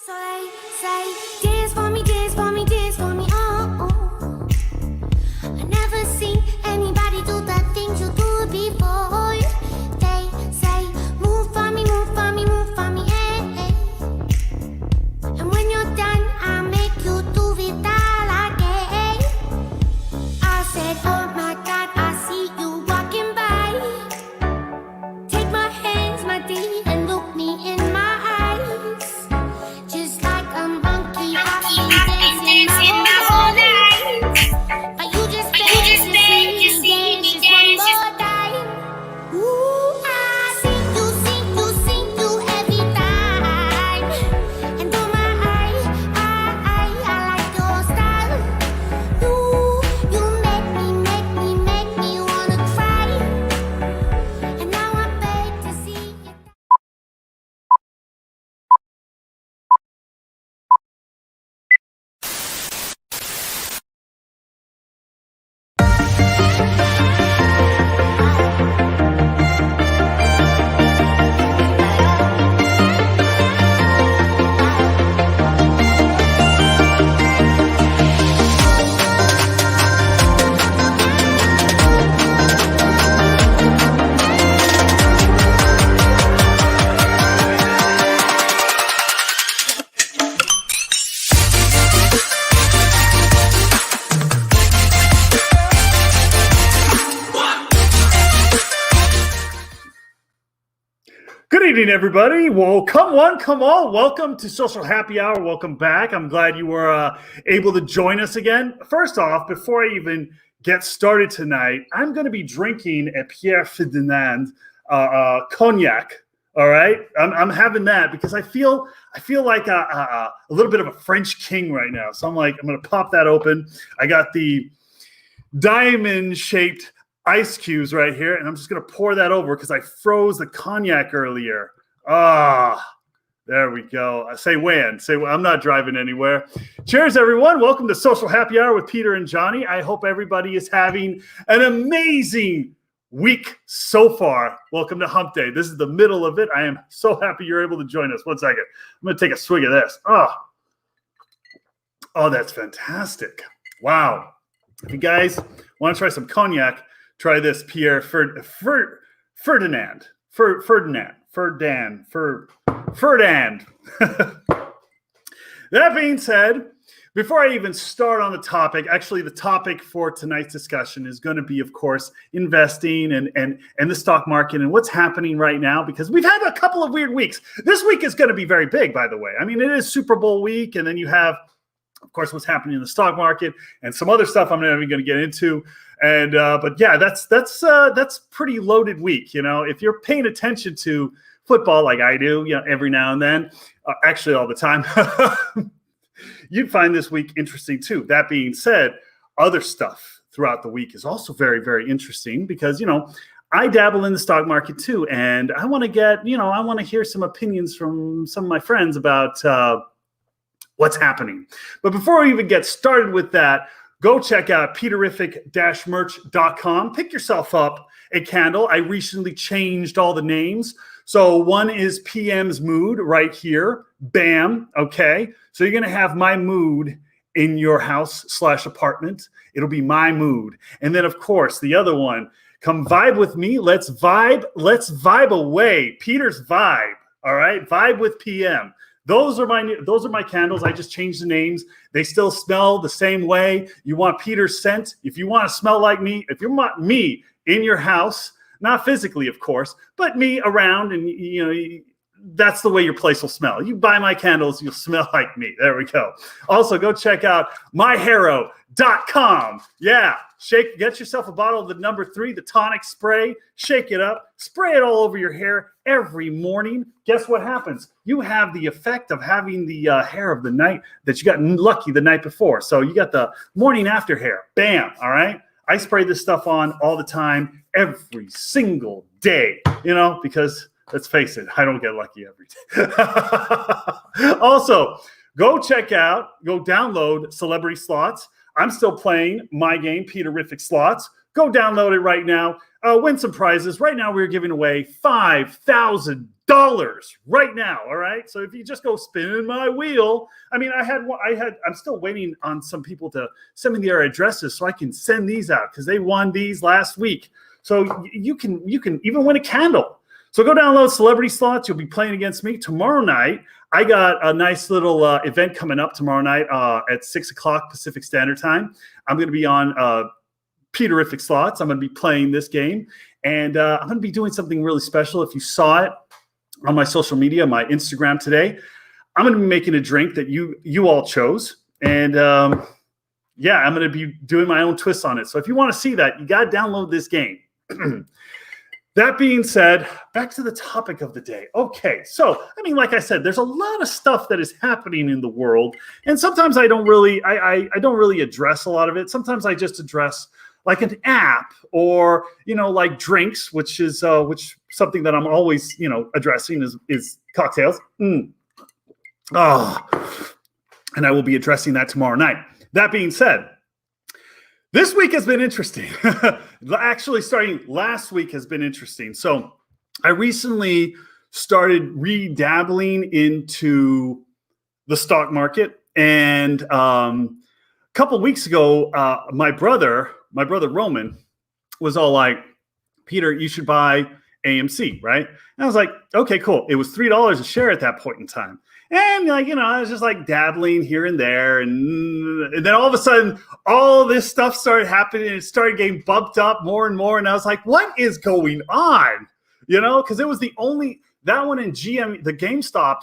So they say, dance for me, dance for me, dance for me, oh, oh. I never seen anybody do the things you do before. They say, move for me, move for me, move for me, hey, hey. And when you're done, I'll make you do it all again. I said, oh my God, I see you walking by. Take my hands, my dear, and look me in my eyes. Just like a monkey, I've been dancing my whole life. But you just beg to see me dance just one more time. Ooh, I see you every time. And oh my, I like your style. You make me wanna cry. And now I beg to see you. Good evening, everybody. Well, come one, come all. Welcome to Social Happy Hour. Welcome back. I'm glad you were able to join us again. First off, before I even get started tonight, I'm going to be drinking a Pierre Ferdinand cognac. All right, I'm having that because I feel like a little bit of a French king right now. So I'm going to pop that open. I got the diamond-shaped ice cubes right here, and I'm just going to pour that over because I froze the cognac earlier. There we go. Say when. I'm not driving anywhere. Cheers, everyone. Welcome to Social Happy Hour with Peter and Johnny. I hope everybody is having an amazing week so far. Welcome to Hump Day. This is the middle of it. I am so happy you're able to join us. 1 second. I'm going to take a swig of this. Oh, that's fantastic. Wow. If you guys want to try some cognac, try this Pierre Ferdinand. That being said, before I even start on the topic, actually the topic for tonight's discussion is going to be, of course, investing and the stock market and what's happening right now, because we've had a couple of weird weeks. This week is going to be very big, by the way. I mean, it is Super Bowl week, and then you have, of course, what's happening in the stock market and some other stuff I'm not even going to get into. And but yeah, that's pretty loaded week. You know, if you're paying attention to football like I do, you know, every now and then, actually all the time, you'd find this week interesting too. That being said, other stuff throughout the week is also very, very interesting because, you know, I dabble in the stock market too, and I want to hear some opinions from some of my friends about what's happening. But before we even get started with that, go check out peterific-merch.com. Pick yourself up a candle. I recently changed all the names. So one is PM's mood right here. Bam. Okay. So you're going to have my mood in your house/apartment. It'll be my mood. And then, of course, the other one, come vibe with me. Let's vibe. Let's vibe away. Peter's vibe. All right. Vibe with PM. Those are my candles. I just changed the names. They still smell the same way. You want Peter's scent. If you want to smell like me, if you want me in your house, not physically, of course, but me around, and you know, that's the way your place will smell. You buy my candles, you'll smell like me. There we go. Also, go check out myhero.com. Yeah, get yourself a bottle of the number 3, the tonic spray. Shake it up, spray it all over your hair every morning. Guess what happens? You have the effect of having the hair of the night that you got lucky the night before. So you got the morning after hair. Bam. All right. I spray this stuff on all the time, every single day, you know, because let's face it, I don't get lucky every day. Also, go download Celebrity Slots. I'm still playing my game, Peterific Slots. Go download it right now. Win some prizes. Right now, we're giving away $5,000 right now. All right. So if you just go spin my wheel, I mean, I'm still waiting on some people to send me their addresses so I can send these out because they won these last week. So you can even win a candle. So go download Celebrity Slots. You'll be playing against me tomorrow night. I got a nice little event coming up tomorrow night at 6 o'clock Pacific Standard Time. I'm going to be on Peterific Slots. I'm going to be playing this game. And I'm going to be doing something really special. If you saw it on my social media, my Instagram today, I'm going to be making a drink that you all chose. And yeah, I'm going to be doing my own twist on it. So if you want to see that, you got to download this game. That being said, back to the topic of the day. Okay, so I mean, like I said, there's a lot of stuff that is happening in the world, and sometimes I don't really address a lot of it. Sometimes I just address like an app or like drinks, which is something that I'm always addressing is cocktails. Oh, and I will be addressing that tomorrow night. That being said, this week has been interesting. Actually, starting last week has been interesting. So I recently started dabbling into the stock market. And a couple of weeks ago, my brother Roman was all like, Peter, you should buy AMC, right? And I was like, okay, cool. It was $3 a share at that point in time. And I was just like dabbling here and there. And then all of a sudden, all this stuff started happening and it started getting bumped up more and more. And I was like, what is going on? Because it was that one in GM, the GameStop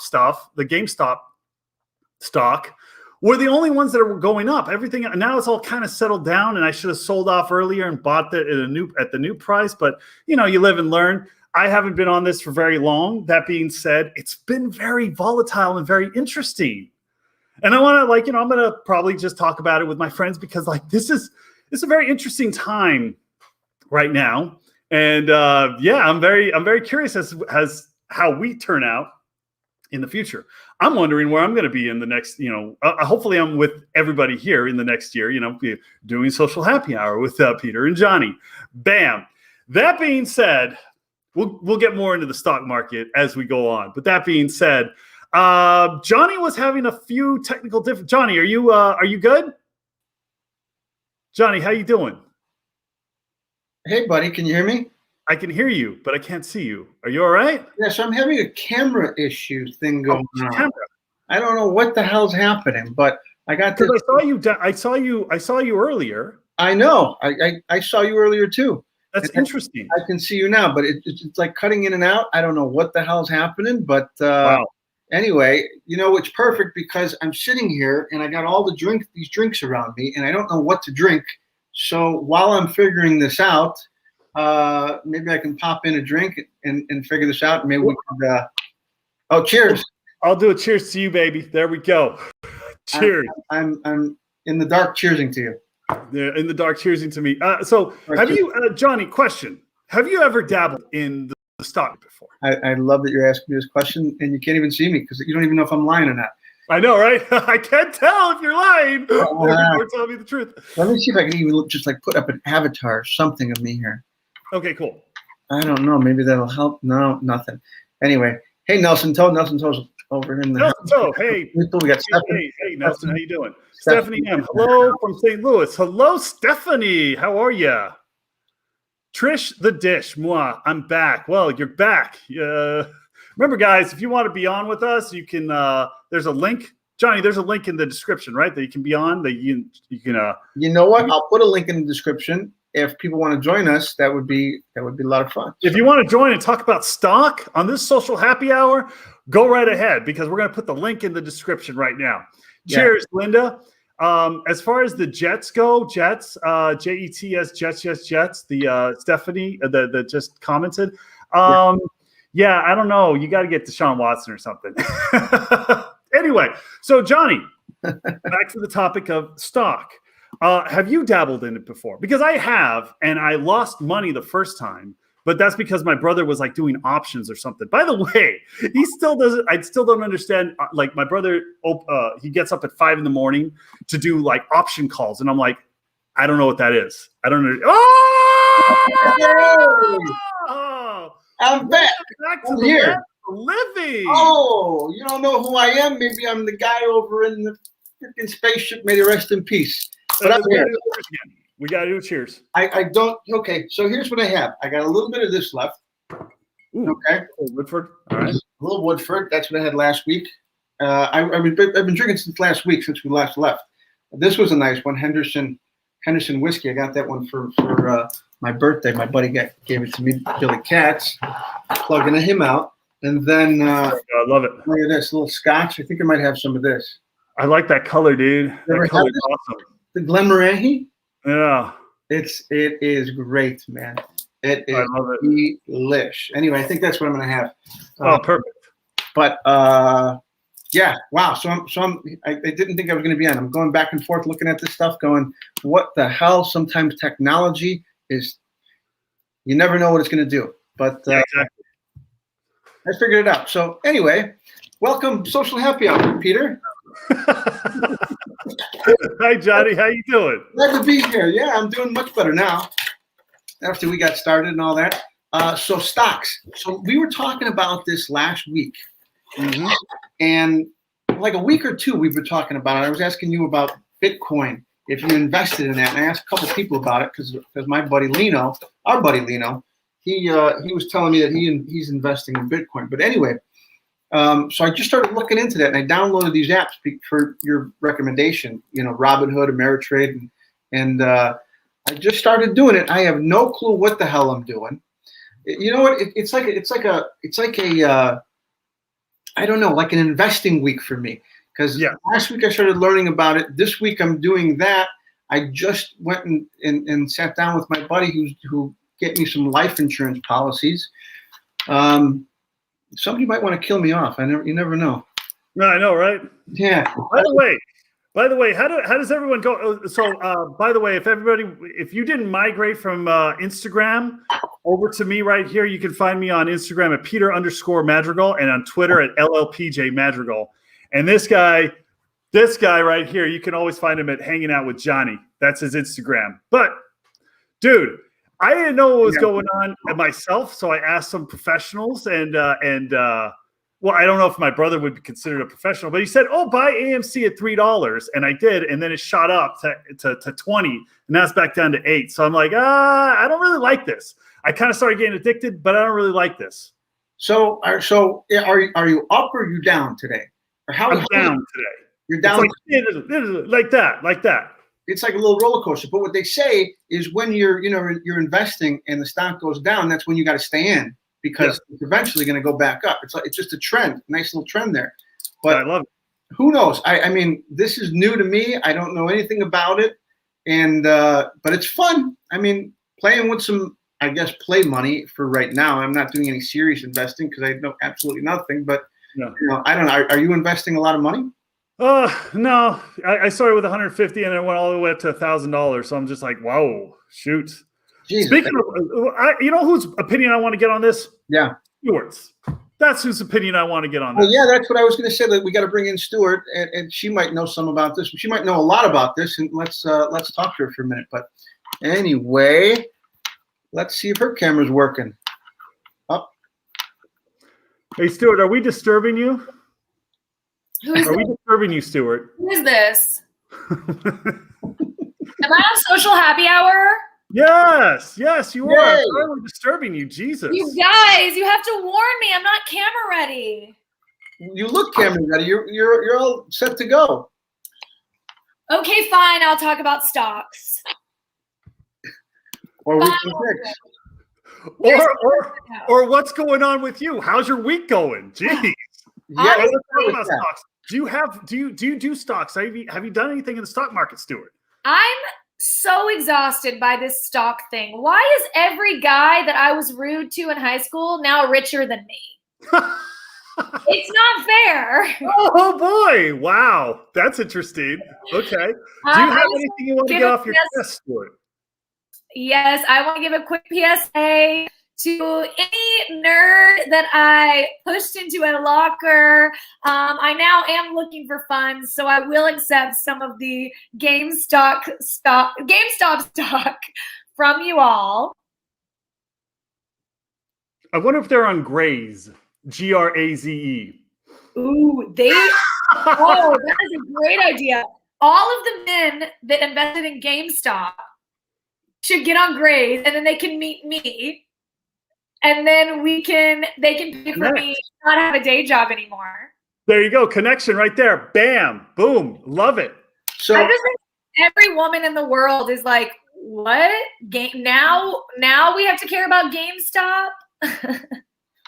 stock were the only ones that were going up. Everything now it's all kind of settled down, and I should have sold off earlier and bought that at the new price. But you live and learn. I haven't been on this for very long. That being said, it's been very volatile and very interesting. And I want to I'm going to probably just talk about it with my friends because this is a very interesting time right now. And I'm very curious as how we turn out in the future. I'm wondering where I'm going to be in the next, hopefully I'm with everybody here in the next year, doing social happy hour with Peter and Johnny. Bam. That being said, we'll get more into the stock market as we go on. But that being said, Johnny was having a few technical difficulties. Johnny, are you good? Johnny, how you doing? Hey, buddy, can you hear me? I can hear you, but I can't see you. Are you all right? Yes, I'm having a camera issue thing going on. Camera. I don't know what the hell's happening, but I got this. I saw you earlier. I know. I saw you earlier too. That's interesting. I can see you now, but it's like cutting in and out. I don't know what the hell's happening, but wow. Anyway, it's perfect because I'm sitting here and I got all these drinks around me, and I don't know what to drink. So while I'm figuring this out, maybe I can pop in a drink and figure this out. Maybe we can. Cheers! I'll do a cheers to you, baby. There we go. Cheers. I'm in the dark cheersing to you. Yeah, in the dark cheersing to me. So have you, Johnny? Question: have you ever dabbled in the stock before? I love that you're asking me this question, and you can't even see me because you don't even know if I'm lying or not. I know, right? I can't tell if you're lying or telling me the truth. Let me see if I can even just put up an avatar or something of me here. Okay, cool. I don't know. Maybe that'll help. No, nothing. Anyway, hey, Nelson Toes over in the Nelson Toe. Hey, we got Stephanie. Hey, Nelson, how you doing? Stephanie M. Hello from St. Louis. Hello, Stephanie. How are you? Trish the Dish. Moi. I'm back. Well, you're back. Remember, guys, if you want to be on with us, you can. There's a link. Johnny, there's a link in the description, right? That you can be on. That you can. You know what? I'll put a link in the description. If people want to join us, that would be a lot of fun. If you want to join and talk about stock on this social happy hour, go right ahead because we're going to put the link in the description right now. Yeah. Cheers, Linda. As far as the Jets go, Jets, Jets, Jets. The Stephanie that just commented. Yeah, I don't know. You got to get Deshaun Watson or something. Anyway, so Johnny, back to the topic of stock. Have you dabbled in it before? Because I have, and I lost money the first time, but that's because my brother was doing options or something. By the way, he still doesn't. I still don't understand. My brother, he gets up at 5 a.m. to do option calls, and I'm like, I don't know what that is. I don't know. Oh! I'm back. Back to I'm the here. Livy. Oh, you don't know who I am? Maybe I'm the guy over in the freaking spaceship. May he rest in peace. But I'm here. We got to do cheers. I don't. Okay, so here's what I have. I got a little bit of this left. Ooh, okay. Woodford. All right. A little Woodford. That's what I had last week. I've been drinking since last week, since we last left. This was a nice one, Henderson whiskey. I got that one for my birthday. My buddy gave it to me, Billy Katz. Plugging him out. And then I love it. Look at this little scotch. I think I might have some of this. I like that color, dude. That color is awesome. The Glenmorangie. Yeah. It is great, man. It is I love it. delish. Anyway, I think that's what I'm gonna have. Oh, perfect. But yeah, wow. So I didn't think I was gonna be on. I'm going back and forth looking at this stuff, going, what the hell? Sometimes technology is, you never know what it's gonna do. But exactly. I figured it out. So anyway, welcome Social Happy Hour, Peter. Hi, Johnny. How you doing? Glad to be here. Yeah, I'm doing much better now after we got started and all that. So stocks. So we were talking about this last week. Mm-hmm. And like a week or two, we were talking about it. I was asking you about Bitcoin, if you invested in that. And I asked a couple people about it because my buddy Lino, our buddy Lino, he was telling me that he's investing in Bitcoin. But anyway, so I just started looking into that, and I downloaded these apps for your recommendation. You know, Robinhood, Ameritrade, and I just started doing it. I have no clue what the hell I'm doing. You know what? It's like a I don't know, like an investing week for me. Because last week I started learning about it. This week I'm doing that. I just went and sat down with my buddy who get me some life insurance policies. Somebody might want to kill me off. You never know. No, I know, right? Yeah. By the way, how does everyone go? So, by the way, if you didn't migrate from Instagram over to me right here, you can find me on Instagram at Peter_Madrigal and on Twitter at LLPJ Madrigal. And this guy right here, you can always find him at Hanging Out with Johnny. That's his Instagram. But, dude, I didn't know what was going on myself, so I asked some professionals, and well, I don't know if my brother would be considered a professional, but he said, "Oh, buy AMC at $3," and I did, and then it shot up to 20, and now it's back down to 8. So I'm like, I don't really like this. I kind of started getting addicted, but I don't really like this. So are you up or are you down today? Or I'm down today. You're down like that. It's like a little roller coaster. But what they say is when you're investing and the stock goes down, that's when you got to stay in, because it's eventually going to go back up. It's just a trend, nice little trend there. But I love it. Who knows? I mean, this is new to me. I don't know anything about it, and but it's fun. I mean, playing with some, I guess, play money for right now. I'm not doing any serious investing because I know absolutely nothing. But I don't know. Are you investing a lot of money? No, I started with 150 and I went all the way up to $1,000. So I'm just like, whoa, shoot. Jesus. Speaking of, you know whose opinion I want to get on this? Yeah. Stewart's. That's whose opinion I want to get on this. Well, yeah, that's what I was going to say. That we got to bring in Stewart, and she might know some about this. She might know a lot about this, and let's talk to her for a minute. But anyway, let's see if her camera's working. Up. Hey, Stewart, are we disturbing you? Are we disturbing you, Stewart? Who is this? Am I on Social Happy Hour? Yes, you are. I'm sorry we're disturbing you, Jesus. You guys, you have to warn me. I'm not camera ready. You look camera ready. You're all set to go. Okay, fine. I'll talk about stocks. Or we can fix. Or what's going on with you? How's your week going? Jeez. Yeah, let's talk about stocks. Do you do stocks? Have you done anything in the stock market, Stewart? I'm so exhausted by this stock thing. Why is every guy that I was rude to in high school now richer than me? It's not fair. Oh boy! Wow, that's interesting. Okay. Do you have anything you want to get off your chest, Stewart? Yes, I want to give a quick PSA to any nerd that I pushed into a locker. I now am looking for funds, so I will accept some of the GameStop stock from you all. I wonder if they're on grays. Graze. Ooh, oh, that is a great idea. All of the men that invested in GameStop should get on Graze, and then they can meet me, and then they can pay for me to not have a day job anymore. There you go. Connection right there. Bam. Boom. Love it. So I just think every woman in the world is like, what? Now we have to care about GameStop?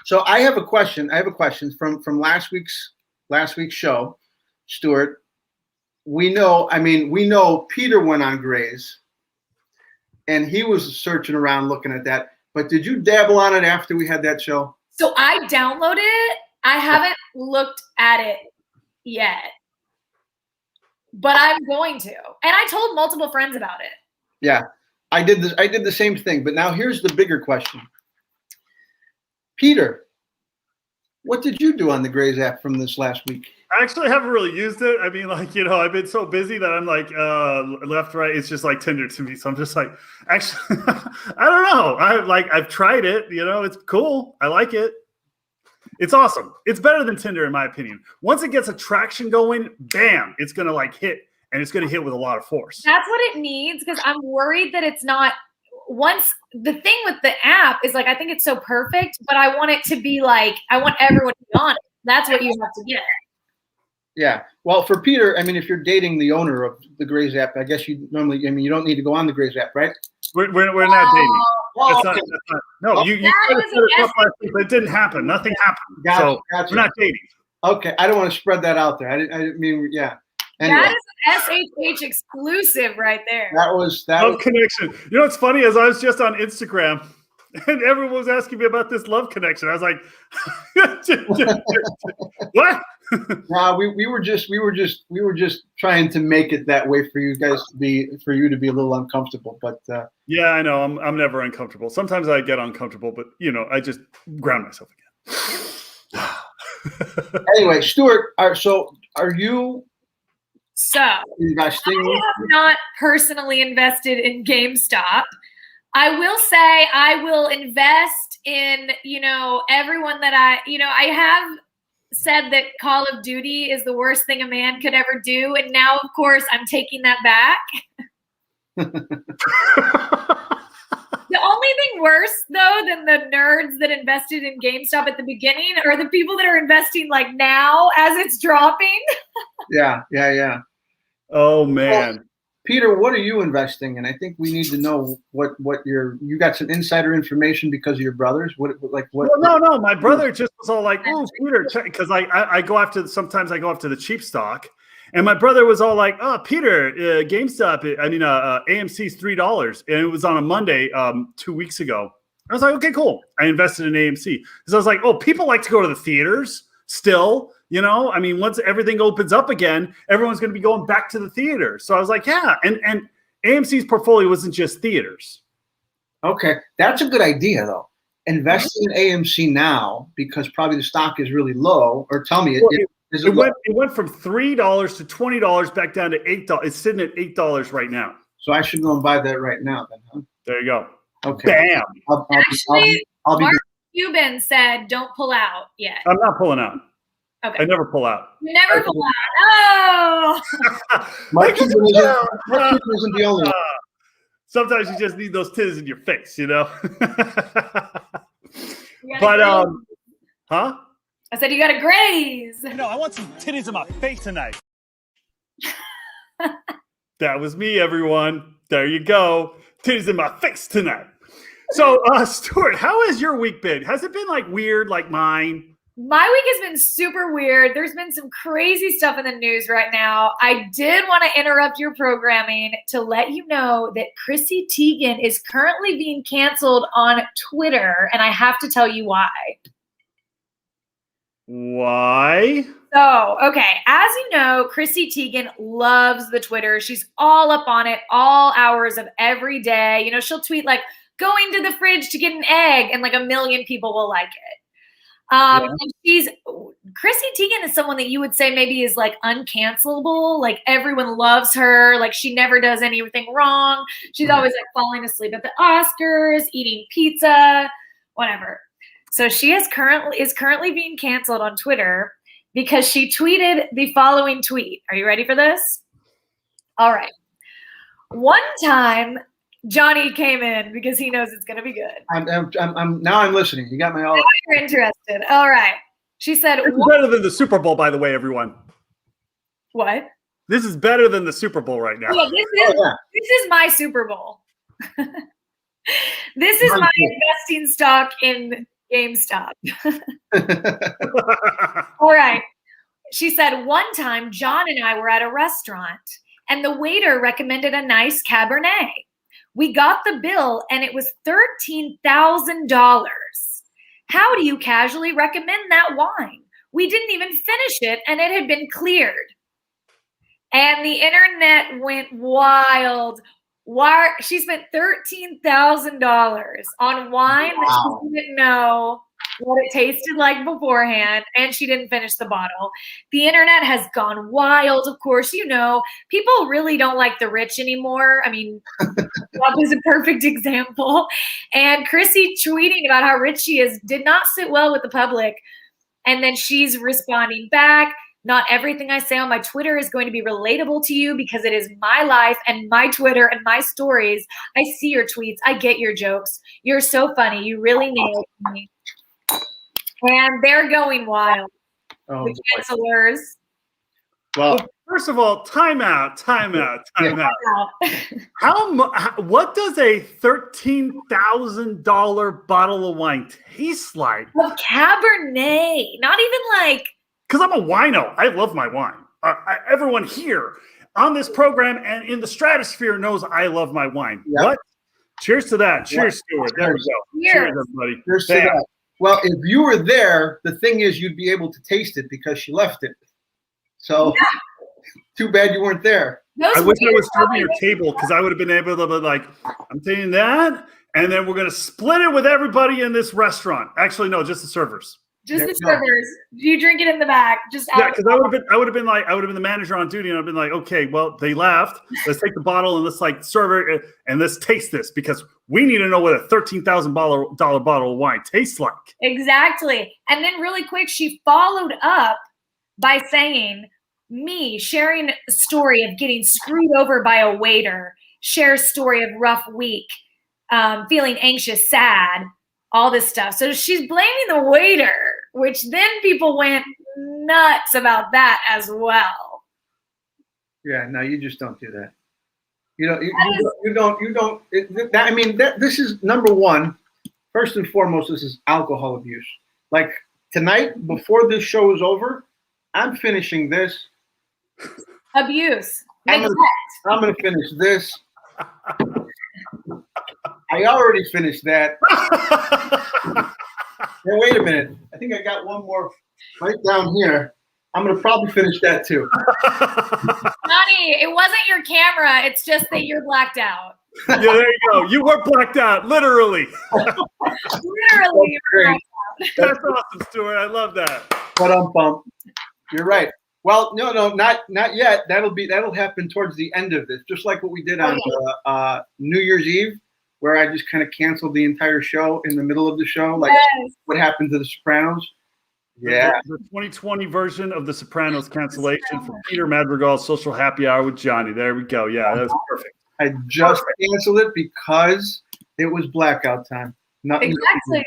So I have a question. From last week's show, Stewart. We know Peter went on Graze, and he was searching around looking at that. But did you dabble on it after we had that show? So I downloaded it. I haven't looked at it yet, but I'm going to. And I told multiple friends about it. Yeah, I did the same thing. But now here's the bigger question. Peter, what did you do on the Graze app from this last week? I actually haven't really used it. I mean, like, I've been so busy that I'm like, left, right. It's just like Tinder to me. So I'm just like, actually, I don't know. I've tried it. It's cool. I like it. It's awesome. It's better than Tinder, in my opinion. Once it gets a traction going, bam, it's going to hit, and it's going to hit with a lot of force. That's what it needs, because I'm worried that it's not. Once the thing with the app is I think it's so perfect, but I want it to be I want everyone to be on it. That's what you have to get. Yeah. Well, for Peter, if you're dating the owner of the Graze app, I guess you normally, you don't need to go on the Graze app, right? We're not dating. Okay. No, you set it up last week, but it didn't happen. Nothing happened. Gotcha. We're not dating. Okay. I don't want to spread that out there. I mean, yeah. Anyway. That is an SHH exclusive right there. That was love connection. What's funny is I was just on Instagram, and everyone was asking me about this love connection. I was like, what? No, we were just trying to make it that way for you guys to be a little uncomfortable. But yeah, I know I'm never uncomfortable. Sometimes I get uncomfortable, but I just ground myself again. Anyway, Stewart, are you? So investing? I have not personally invested in GameStop. I will say I will invest in, everyone that I have said that Call of Duty is the worst thing a man could ever do. And now, of course, I'm taking that back. The only thing worse, though, than the nerds that invested in GameStop at the beginning are the people that are investing now as it's dropping. Yeah. Oh, man. Well, Peter, what are you investing in? I think we need to know what you got some insider information because of your brothers. What? Well, no. My brother just was all like, "Oh, Peter," because I go after the cheap stock, and my brother was all like, "Oh, Peter, GameStop. AMC's $3, and it was on a Monday 2 weeks ago." I was like, "Okay, cool." I invested in AMC because I was like, "Oh, people like to go to the theaters still." Once everything opens up again, everyone's going to be going back to the theater. So I was like, yeah. And AMC's portfolio wasn't just theaters. Okay. That's a good idea, though. Invest in AMC now because probably the stock is really low. Or tell me, it went from $3 to $20 back down to $8. It's sitting at $8 right now. So I should go and buy that right now then, huh? There you go. Okay. Bam. Actually, Mark Cuban said don't pull out yet. I'm not pulling out. Okay. I never pull out. You never pull out. Oh! Mark Cuban isn't the only one. Sometimes you just need those titties in your face, But, huh? I said you got to graze. No, I want some titties in my face tonight. That was me, everyone. There you go. Titties in my face tonight. So, Stewart, how has your week been? Has it been weird like mine? My week has been super weird. There's been some crazy stuff in the news right now. I did want to interrupt your programming to let you know that Chrissy Teigen is currently being canceled on Twitter, and I have to tell you why. Why? So, okay, as you know, Chrissy Teigen loves the Twitter. She's all up on it all hours of every day. She'll tweet going to the fridge to get an egg, and 1 million people will like it. And Chrissy Teigen is someone that you would say maybe is uncancelable. Everyone loves her. She never does anything wrong. She's always falling asleep at the Oscars, eating pizza, whatever. So she is currently being canceled on Twitter because she tweeted the following tweet. Are you ready for this? All right. One time, Johnny came in because he knows it's going to be good. I'm listening. You got my all. Now you're interested. All right. She said, This is better than the Super Bowl, by the way, everyone. what? This is better than the Super Bowl right now. Yeah, this is my Super Bowl. This is my investing stock in GameStop. All right. She said, one time, John and I were at a restaurant, and the waiter recommended a nice Cabernet. We got the bill, and it was $13,000. How do you casually recommend that wine? We didn't even finish it, and it had been cleared. And the internet went wild. She spent $13,000 on wine that she didn't know what it tasted like beforehand, and she didn't finish the bottle. The internet has gone wild, of course. You know, people really don't like the rich anymore. I mean, Rob is a perfect example. And Chrissy tweeting about how rich she is did not sit well with the public. And then she's responding back. Not everything I say on my Twitter is going to be relatable to you because it is my life and my Twitter and my stories. I see your tweets. I get your jokes. You're so funny. You really nailed me. And they're going wild. The cancelers. Well, first of all, time out. What does a $13,000 bottle of wine taste like? Of Cabernet. Not even like. Because I'm a wino. I love my wine. Everyone here on this program and in the stratosphere knows I love my wine. Yep. What? Cheers to that. Cheers, Stewart. There we go. Cheers, everybody. Cheers to that. Well, if you were there, the thing is you'd be able to taste it because she left it. So too bad you weren't there. I wish I was serving your table because I would have been able to be like, I'm taking that, and then we're going to split it with everybody in this restaurant. Actually, no, just the servers. Just the servers. You drink it in the back. Just yeah, because I would have been the manager on duty, and I've been like, okay, well, they left. Let's take the bottle and let's like serve it and let's taste this because we need to know what a $13,000 bottle of wine tastes like. Exactly. And then really quick, she followed up by saying, me sharing a story of getting screwed over by a waiter, shares story of rough week, feeling anxious, sad, all this stuff. So she's blaming the waiter, which then people went nuts about that as well. Yeah, no, you just don't do that. You don't. This is number one. First and foremost, this is alcohol abuse. Like tonight, before this show is over, I'm finishing this. Abuse. I'm gonna finish this. I already finished that. Now, wait a minute. I think I got one more right down here. I'm going to probably finish that too. Johnny, it wasn't your camera. It's just that you're blacked out. Yeah, there you go. You were blacked out, literally. Literally, you were blacked out. That's awesome, Stewart. I love that. But you're right. Well, no, not yet. That'll happen towards the end of this, just like what we did on New Year's Eve, where I just kind of canceled the entire show in the middle of the show, like what happened to The Sopranos. Yeah, the 2020 version of The Sopranos cancellation for Peter Madrigal's Social Happy Hour with Johnny. There we go. Yeah, that was perfect. I just canceled it because it was blackout time. Exactly.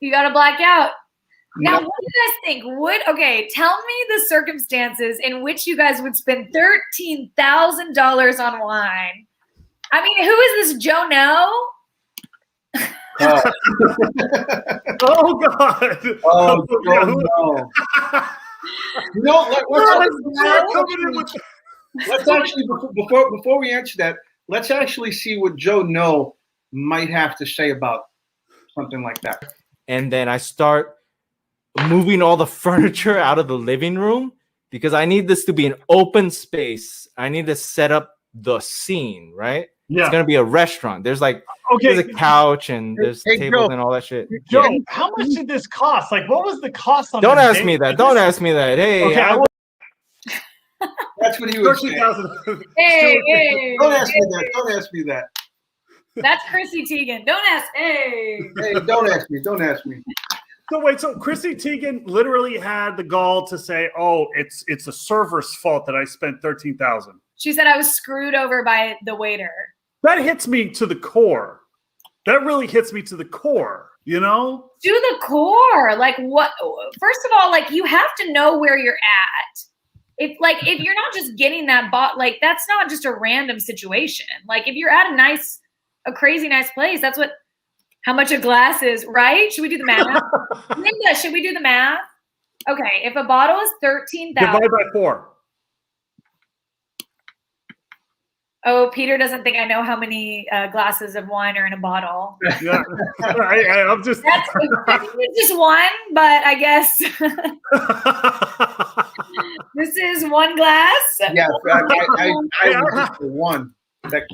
You got to black out. Now, what do you guys think? Tell me the circumstances in which you guys would spend $13,000 on wine. I mean, who is this, Joe No? Oh God! Oh no! Let's actually before we answer that, let's actually see what Joe No might have to say about something like that. And then I start moving all the furniture out of the living room because I need this to be an open space. I need to set up the scene, right? Yeah. It's gonna be a restaurant. There's like there's a couch and there's tables and all that shit. Joe, how much did this cost? Like, what was the cost on? Don't ask me that. Don't ask me that. Hey, that's what he was saying. Hey, don't ask me that. Don't ask me that. That's Chrissy Teigen. Don't ask. Hey, don't ask me. Don't ask me. So wait, so Chrissy Teigen literally had the gall to say, "Oh, it's the server's fault that I spent $13,000." She said I was screwed over by the waiter. That hits me to the core. That really hits me to the core, you know? To the core. Like what? First of all, like you have to know where you're at. If you're not just getting that like that's not just a random situation. Like if you're at a crazy nice place, that's how much a glass is, right? Should we do the math? Linda, should we do the math? Okay, if a bottle is 13,000. Divide by 4. Oh, Peter doesn't think I know how many glasses of wine are in a bottle. Yeah, I'm just. It's just one, but I guess this is one glass. Yeah, I just for one. That's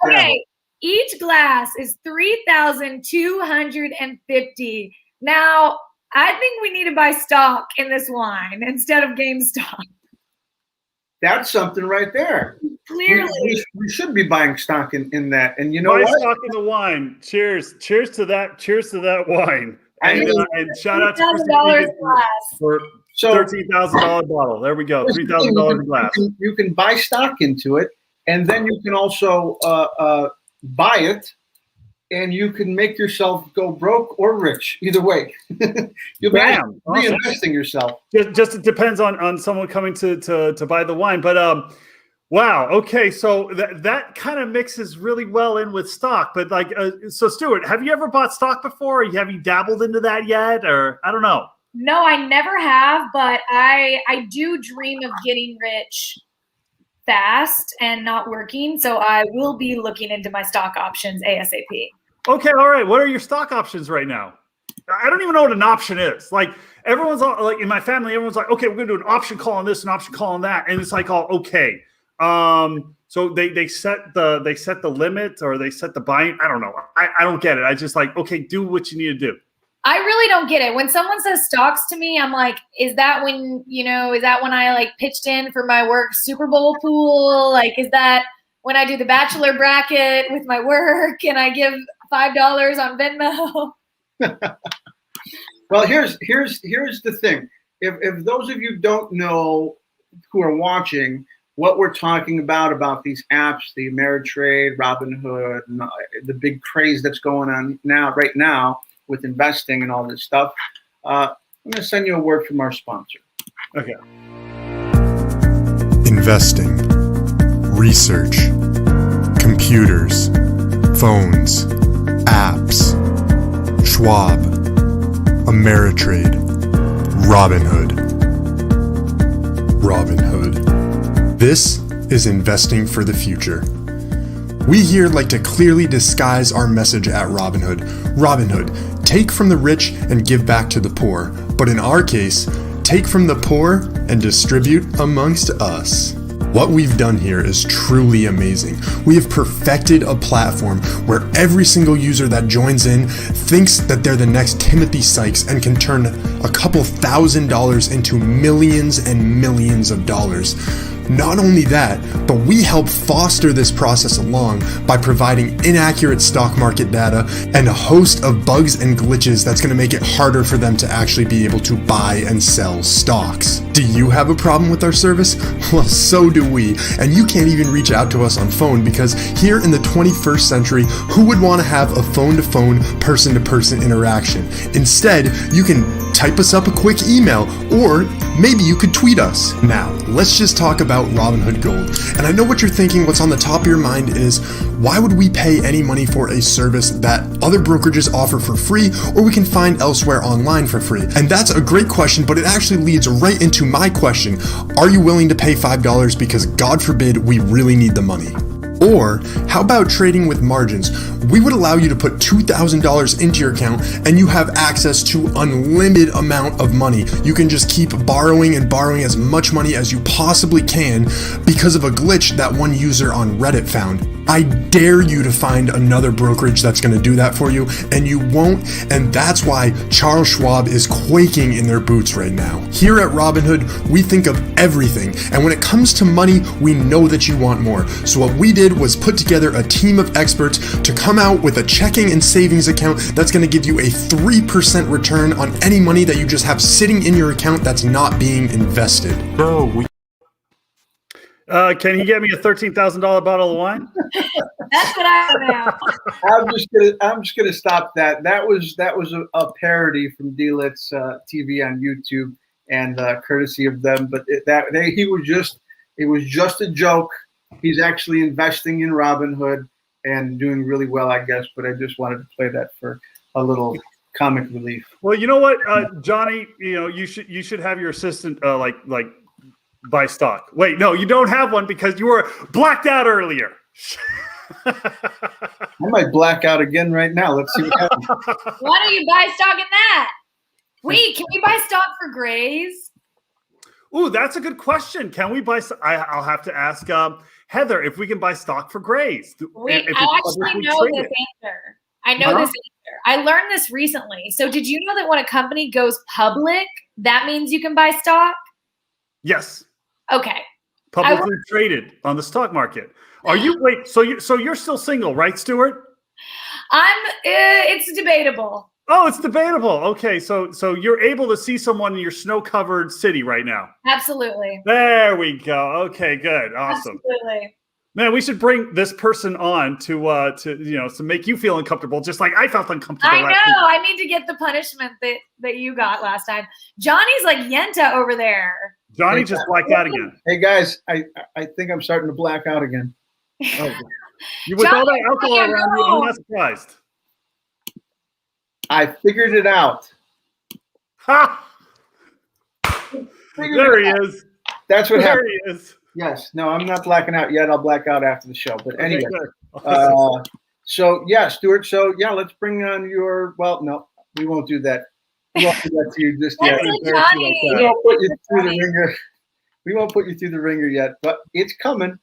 okay. Yeah. Each glass is 3,250. Now, I think we need to buy stock in this wine instead of GameStop. That's something right there. Clearly. We should be buying stock in that. And you know Buy what? stock in the wine. Cheers. Cheers to that. Cheers to that wine. And shout out to Chrissy for $13,000 bottle. There we go. $3,000 glass. You can buy stock into it, and then you can also buy it, and you can make yourself go broke or rich. Either way, you'll be reinvesting yourself. Just it depends on someone coming to buy the wine. But wow, okay, so that kind of mixes really well in with stock. But like, so Stewart, have you ever bought stock before? Or have you dabbled into that yet? Or I don't know. No, I never have, but I do dream of getting rich fast and not working. So I will be looking into my stock options ASAP. Okay, all right. What are your stock options right now? I don't even know what an option is. Like everyone's like in my family, everyone's like, okay, we're gonna do an option call on this, an option call on that, and it's like, all okay. So they set the limit or they set the buying. I don't know. I don't get it. I just like, okay, do what you need to do. I really don't get it. When someone says stocks to me, I'm like, is that when I like pitched in for my work Super Bowl pool? Like, is that when I do the bachelor bracket with my work and I give $5 on Venmo? Well, here's the thing. If those of you don't know who are watching what we're talking about these apps, the Ameritrade, Robinhood, and the big craze that's going on right now with investing and all this stuff, I'm going to send you a word from our sponsor. Okay. Investing, research, computers, phones, apps, Schwab, Ameritrade, Robinhood. This is investing for the future. We here like to clearly disguise our message at Robinhood. Robinhood, take from the rich and give back to the poor. But in our case, take from the poor and distribute amongst us. What we've done here is truly amazing. We have perfected a platform where every single user that joins in thinks that they're the next Timothy Sykes and can turn a couple $1,000s into millions and millions of dollars. Not only that, but we help foster this process along by providing inaccurate stock market data and a host of bugs and glitches that's going to make it harder for them to actually be able to buy and sell stocks. Do you have a problem with our service? Well, so do we. And you can't even reach out to us on phone because here in the 21st century, who would want to have a phone-to-phone, person-to-person interaction? Instead, you can type us up a quick email, or maybe you could tweet us. Now, let's just talk about Robinhood Gold. And I know what you're thinking, what's on the top of your mind is, why would we pay any money for a service that other brokerages offer for free, or we can find elsewhere online for free? And that's a great question, but it actually leads right into my question. Are you willing to pay $5 because, God forbid, we really need the money? Or how about trading with margins? We would allow you to put $2,000 into your account and you have access to unlimited amount of money. You can just keep borrowing and borrowing as much money as you possibly can because of a glitch that one user on Reddit found. I dare you to find another brokerage that's going to do that for you, and you won't. And that's why Charles Schwab is quaking in their boots right now. Here at Robinhood, we think of everything, and when it comes to money, we know that you want more. So what we did was put together a team of experts to come out with a checking and savings account that's going to give you a 3% return on any money that you just have sitting in your account that's not being invested. Can you get me a $13,000 bottle of wine? That's what I know. I'm just gonna stop that. That was a parody from D-Lit's TV on YouTube, and courtesy of them. But it was just a joke. He's actually investing in Robinhood and doing really well, I guess. But I just wanted to play that for a little comic relief. Well, you know what, Johnny, you should have your assistant like buy stock. Wait, no, you don't have one because you were blacked out earlier. I might black out again right now. Let's see what happens. Why don't you buy stock in that? Wait, can we buy stock for Grays? Ooh, that's a good question. Can we buy? I'll have to ask Heather if we can buy stock for Grays. Wait, I actually know this answer. I know this answer. I learned this recently. So did you know that when a company goes public, that means you can buy stock? Yes. Okay. Publicly traded on the stock market. Are you so you're still single, right, Stewart? It's debatable. Oh, it's debatable. Okay, so you're able to see someone in your snow-covered city right now. Absolutely. There we go. Okay, good. Awesome. Absolutely. Man, we should bring this person on to make you feel uncomfortable, just like I felt uncomfortable. I know. I need to get the punishment that you got last time. Johnny's like Yenta over there. Johnny just blacked out again. Hey guys, I think I'm starting to black out again. Oh, with all that alcohol around you, I'm not surprised. I figured it out. Ha! There he is. That's what happened. There he is. Yes. No, I'm not blacking out yet. I'll black out after the show. But anyway. Okay, so yeah, Stewart. So yeah, let's bring on your. Well, no, we won't do that. We won't do that to you just yet. We won't put you through the ringer. We won't put you through the ringer yet, but it's coming.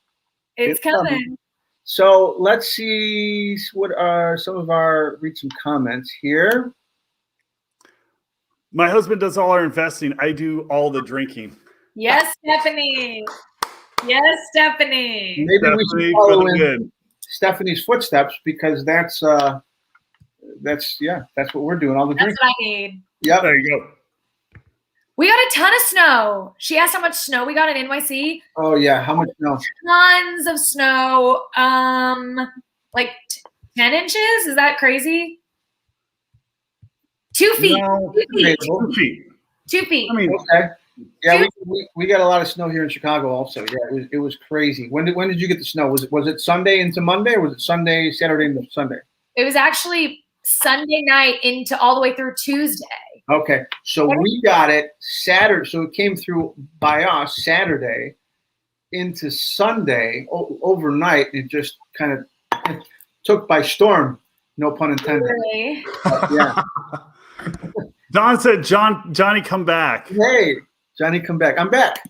It's coming. So let's see what are some of our read some comments here. My husband does all our investing. I do all the drinking. Yes, Stephanie. Yes, Stephanie. Maybe we should follow in Stephanie's footsteps because that's what we're doing. All the drinking. That's what I need. Yep. There you go. We got a ton of snow. She asked how much snow we got in NYC. Oh yeah, how much snow? Tons of snow. Like 10 inches. Is that crazy? 2 feet. No, 2 feet. 2 feet. 2 feet. I mean, okay. Yeah, we got a lot of snow here in Chicago also. Yeah, it was crazy. When did you get the snow? Was it Sunday into Monday, or was it Saturday into Sunday? It was actually Sunday night into all the way through Tuesday. Okay, so we got it Saturday. So it came through by us Saturday into Sunday overnight. It just kind of took by storm. No pun intended. Really? Yeah. Don said, Johnny, come back. Hey, Johnny, come back. I'm back.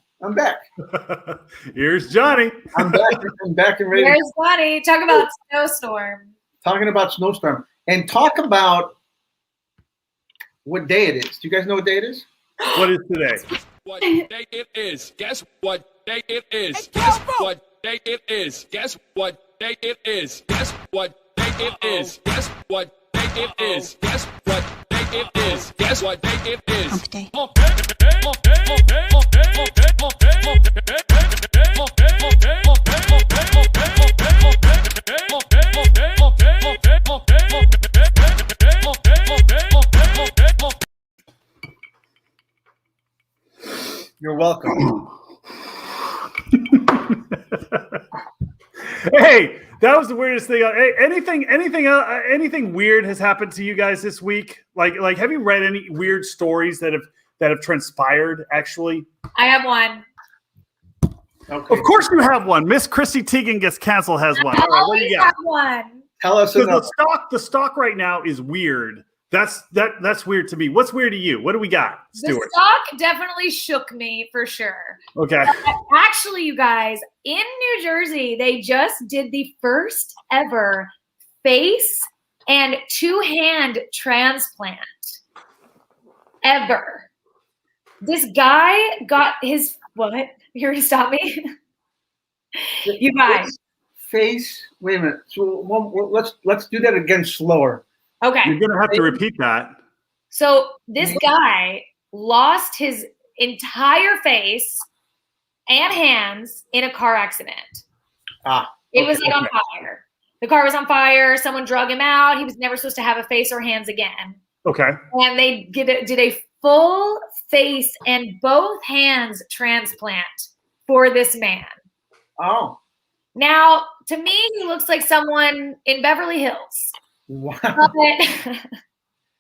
Here's Johnny. I'm back and ready. Here's Johnny. Talk about snowstorm. Talking about snowstorm. And talk about what day it is. Do you guys know what day it is? What is today? What day it is. Guess what day it is. Guess what day it is. Guess what day it is. Guess what day it is. Guess what day it is. Guess what day it is. Guess what day it is. Hump day. You're welcome. Hey, that was the weirdest thing. Hey, anything weird has happened to you guys this week? Like, have you read any weird stories that have transpired? Actually, I have one. Okay. Of course you have one. Miss Chrissy Teigen gets canceled has one. I All right, what do always you got? have one. Tell us The about stock right now is weird. That's weird to me. What's weird to you? What do we got, Stewart? The stock definitely shook me for sure. Okay. Actually, you guys, in New Jersey, they just did the first ever face and two-hand transplant ever. This guy got his what? You're gonna stop me? You guys. Face. Wait a minute. So let's do that again slower. Okay. You're gonna have to repeat that. So this guy lost his entire face and hands in a car accident. It was like on fire. The car was on fire. Someone drug him out. He was never supposed to have a face or hands again. Okay. And they did a full face and both hands transplant for this man. Oh. Now, to me, he looks like someone in Beverly Hills. Wow. But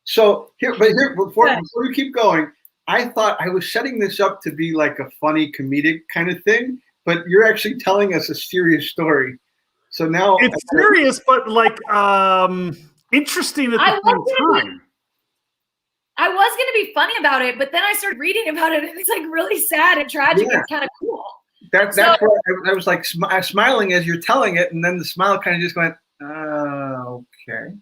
So before you keep going, I thought I was setting this up to be like a funny comedic kind of thing, but you're actually telling us a serious story. So now it's serious, but like interesting at the same time. I was going to be funny about it, but then I started reading about it, and it's like really sad and tragic. Yeah. It's kind of cool. That's why I was like smiling as you're telling it, and then the smile kind of just went, okay.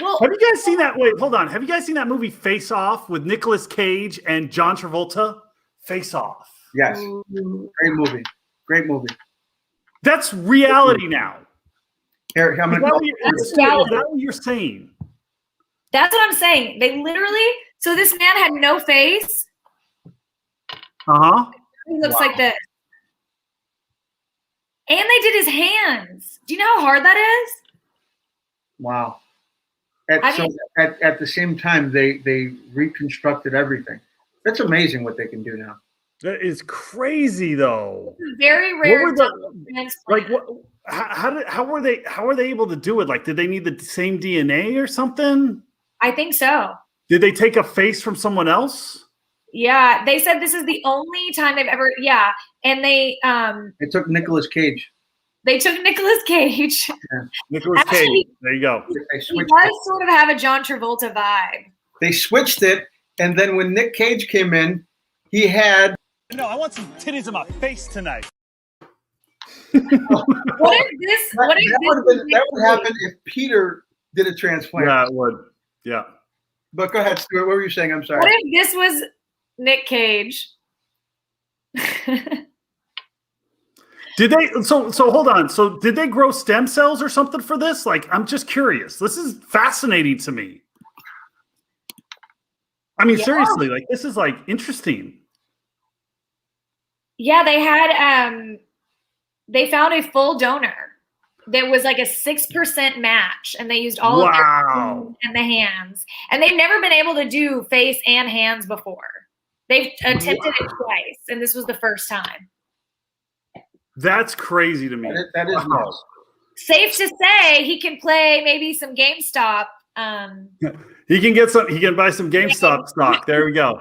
Well, have you guys seen that? Wait, hold on. Have you guys seen that movie Face Off with Nicolas Cage and John Travolta? Face Off. Yes. Great movie. Great movie. That's reality now. Here, I'm Is that what you're saying? That's what I'm saying. They literally, so this man had no face. He looks like this. And they did his hands. Do you know how hard that is? Wow. At the same time, they reconstructed everything. That's amazing what they can do now. That is crazy, though. Very rare. How were they able to do it? Like, did they need the same DNA or something? I think so. Did they take a face from someone else? Yeah, they said this is the only time they've ever. Yeah, and they took Nicolas Cage. They took Nicolas Cage. Yeah. Nicolas Cage. There you go. He does sort of have a John Travolta vibe. They switched it, and then when Nick Cage came in, he had. No, I want some titties in my face tonight. What if this? That would happen if Peter did a transplant. Yeah, it would. Yeah. But go ahead, Stuart. What were you saying? I'm sorry. What if this was Nick Cage? Did they? So hold on. So did they grow stem cells or something for this? Like, I'm just curious. This is fascinating to me. I mean, seriously, like this is like interesting. Yeah, they had they found a full donor. There was like a 6% match, and they used all of their feet and the hands. And they've never been able to do face and hands before. They've attempted it twice, and this was the first time. That's crazy to me. That is nuts. Safe to say, he can play maybe some GameStop. He can get some. He can buy some GameStop stock. There we go.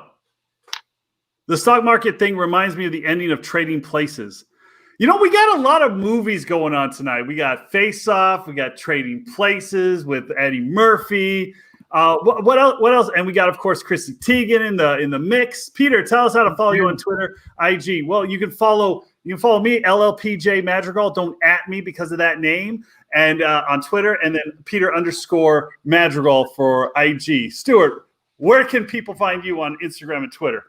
The stock market thing reminds me of the ending of Trading Places. You know, we got a lot of movies going on tonight. We got Face Off. We got Trading Places with Eddie Murphy. What else? What else? And we got, of course, Chrissy Teigen in the mix. Peter, tell us how to follow you on Twitter, IG. Well, you can follow me, LLPJ Madrigal. Don't at me because of that name. And on Twitter, and then Peter _Madrigal for IG. Stewart, where can people find you on Instagram and Twitter?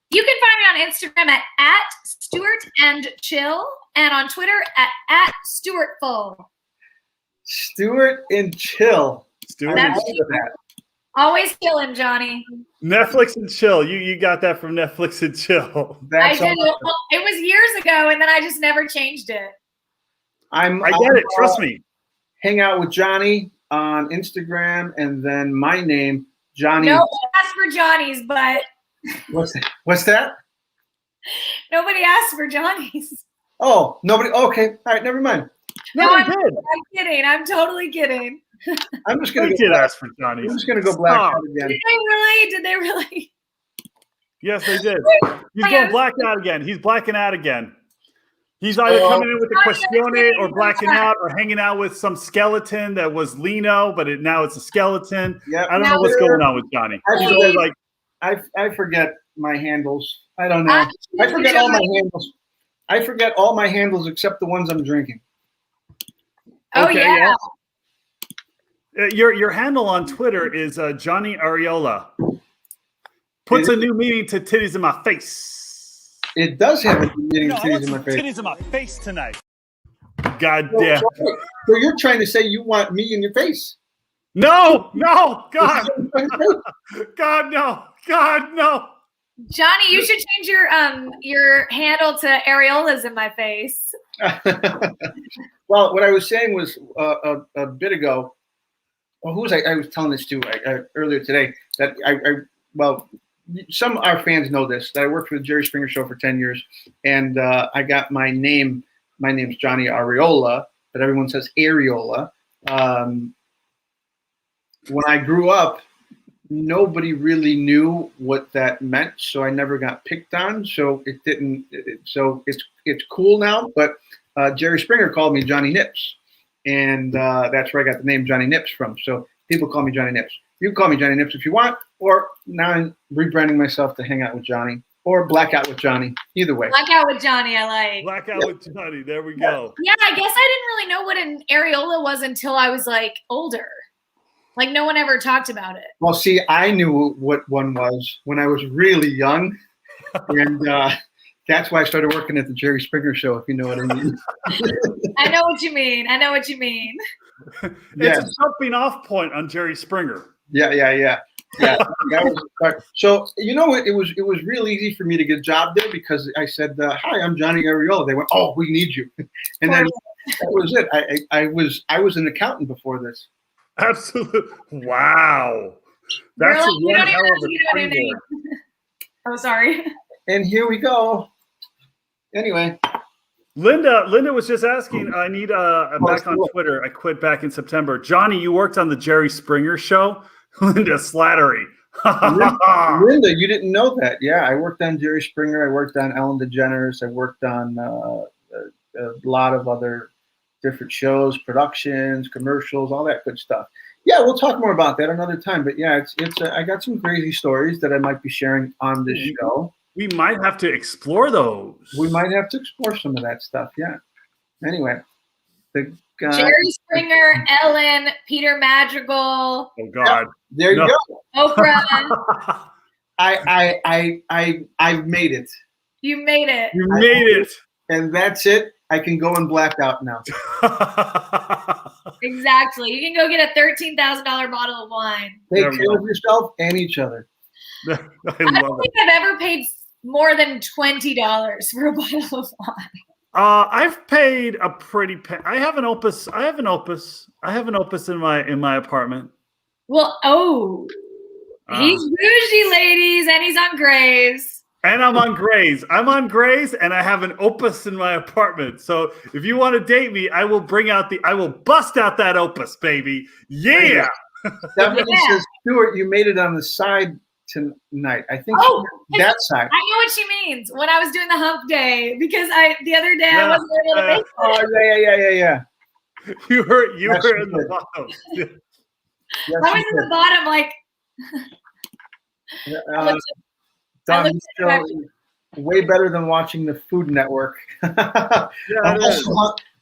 You can find me on Instagram at Stewart and Chill, and on Twitter at Stewartful. Stewart and Chill. Stewart and Chill. Always killing, Johnny. Netflix and Chill. You got that from Netflix and Chill. I did. It was years ago, and then I just never changed it. I get it. Trust me. Hang out with Johnny on Instagram, and then my name, Johnny. Nobody asked for Johnny's, but. What's that? Nobody asked for Johnny's. Oh, nobody. Okay, all right, never mind. No, I'm kidding. I'm totally kidding. I'm just gonna. They did ask for Johnny's. I'm just gonna go black out again. Did they really? Yes, they did. He's going black out again. He's blacking out again. He's either coming in with the questione or blacking out or hanging out with some skeleton that was Lino, but now it's a skeleton. Yeah, I don't know what's going on with Johnny. I forget my handles. I don't know. I forget all my handles. I forget all my handles except the ones I'm drinking. Oh, yeah. Your handle on Twitter is Johnny Ariola. Puts a new meaning to titties in my face. It does have a meaning to titties in my face. Titties in my face tonight. God damn. So you're trying to say you want me in your face? No, God. God, no. God, no. Johnny, you should change your handle to areolas in my face. Well, what I was saying was a bit ago. Well, who was I was telling this to earlier today that well, some of our fans know this, that I worked for the Jerry Springer Show for 10 years, and I got my name. My name's Johnny Ariola, but everyone says Areola. When I grew up, nobody really knew what that meant, so I never got picked on. So it didn't. So it's cool now. But Jerry Springer called me Johnny Nips, and that's where I got the name Johnny Nips from. So people call me Johnny Nips. You can call me Johnny Nips if you want, or now I'm rebranding myself to Hang Out with Johnny or Black Out with Johnny. Either way. Black Out with Johnny, I like. Black Out with Johnny. There we go. Yeah, I guess I didn't really know what an areola was until I was like older. Like no one ever talked about it. Well, see, I knew what one was when I was really young, and that's why I started working at the Jerry Springer Show. If you know what I mean. I know what you mean. It's a jumping off point on Jerry Springer. Yeah. That was, so you know what? It was real easy for me to get a job there because I said, "Hi, I'm Johnny Ariola." They went, "Oh, we need you," and then that was it. I was an accountant before this. Absolutely. Wow. That's really? one hell of a springboard. Oh, sorry. And here we go. Anyway. Linda was just asking, I need back on Twitter. I quit back in September. Johnny, you worked on the Jerry Springer Show? Linda Slattery. Linda, you didn't know that. Yeah, I worked on Jerry Springer. I worked on Ellen DeGeneres. I worked on a lot of other different shows, productions, commercials, all that good stuff. Yeah, we'll talk more about that another time. But yeah, it's I got some crazy stories that I might be sharing on this show. We might have to explore those. We might have to explore some of that stuff. Yeah. Anyway, the guy, Jerry Springer, Ellen, Peter Madrigal. Oh God! There you go. Oprah. I've made it. You made it. You made it. And that's it. I can go and black out now. Exactly. You can go get a $13,000 bottle of wine. Take care of yourself and each other. I don't think I've ever paid more than $20 for a bottle of wine. I've paid a pretty. I have an Opus. I have an Opus in my apartment. Well, he's bougie, ladies, and he's on Grays. And I'm on Grays. I'm on Grays, and I have an Opus in my apartment. So if you want to date me, I will bust out that Opus, baby. Yeah. Somebody says, Stewart, you made it on the side tonight. I think that side. I know what she means. When I was doing the hump day, because the other day I wasn't able to make it. Oh yeah. You were in the bottom. Yes, I was in the bottom, like. Don, this show is way better than watching the Food Network.